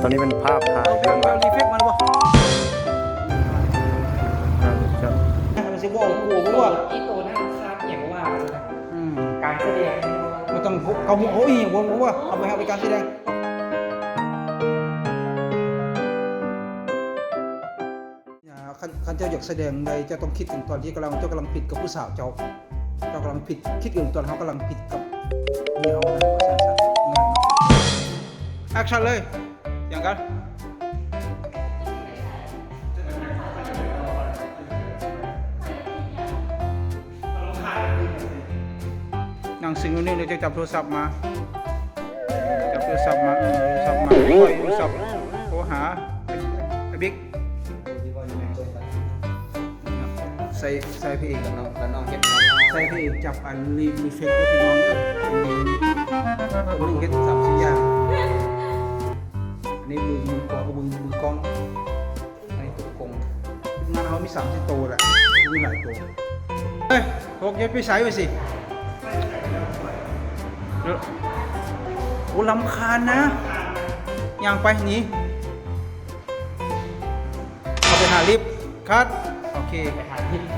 ตอนนี้เป็นภาพถ่ายเรื่อง รีเฟกมันวะ ครับ มันสิบอกกูเพราะว่า อีโตน่าคาดอย่างว่าการแสดง มันต้องเขาโอ้ยผมว่าเอาไปให้การแสดงคันเจ้าอยากแสดงใดจะต้องคิดถึงตอนที่เจ้ากำลังผิดกับผู้สาวเจ้ากำลังผิดคิดถึงตอนเขากำลังผิดกับเมียเขาสั้นๆแอคชั่นเลยอย่างกันนั่งสิงอยู่นี่เดี๋ยวจะจับโทรศัพท์มาโทรศัพท์มาโทรศัพท์โทรหาไอ้บิ๊กใส่พี่เอกกับน้องเฮ็ดใส่พี่เอกจับอันรีเฟกด้วยพี่น้องคนนึงเฮ็ด3-4อย่างอันนี้มือกองมือกองอันนี้ตุ๊กกงงานเขามี30ตัวแหละมีหลายตัวเฮ้ยพวกเย็ดไปใส่ไปสิโอ้ลำคาญนะย่างไปหนีเอาไปหาลิฟต์คัดโอเค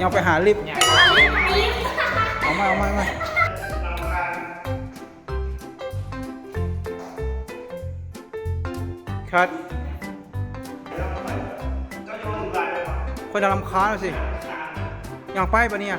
ยังไปหาลิฟต์เอามาคัดคนจะลำคาญสิยังไปปะเนี่ย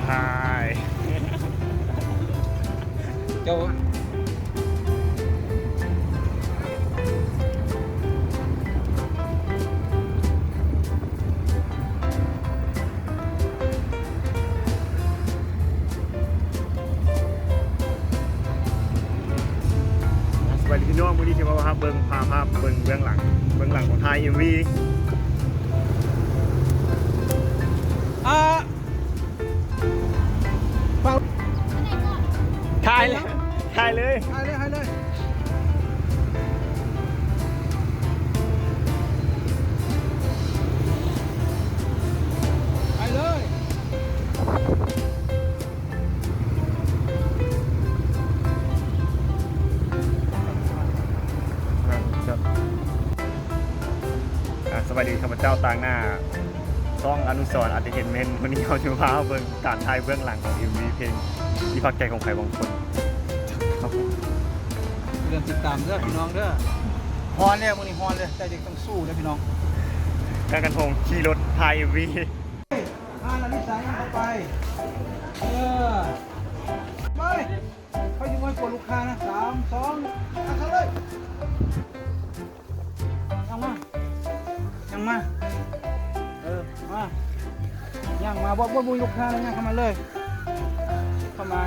ถ่าย เจ้าสวัสดีพี่น้องวันนี้ที่มาภาพเบิ้งเบิ้งเบื้องหลังของไทย MV ฟัง ถ่ายเลยให้เลยไปเลยสวัสดีข้าพเจ้าต่างหน้าช่องอนุสรณ์อัติเห็นเมนวันนี้เขาจะพาเบิ้งการถ่ายเบื้องหลังของ MV เพลงที่พักใจของใครบางคนครับ เรื่องติดตามเด้อพี่น้องเด้อฮอนเลยมึงนี่ฮอนเลยแต่เด็กต้องสู้นะพี่น้อง การกันพงขี่รถถ่าย MV นาฬิกาเข้าไปไปเขาอยู่บนกดลูกค้านะ3 2เอาเลยยังมามาย่างมาบ่บุยลูกค้าเลยย่างเข้ามาเลยเข้ามา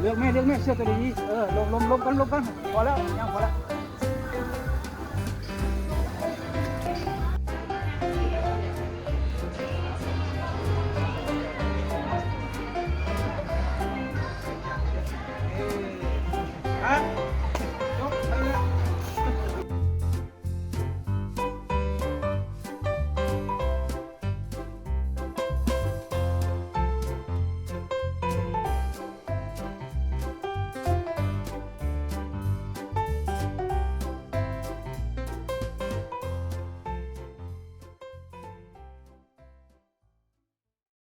เลือกแม่เสื้อตัวนี้ลงกันพอแล้วย่างพอแล้ว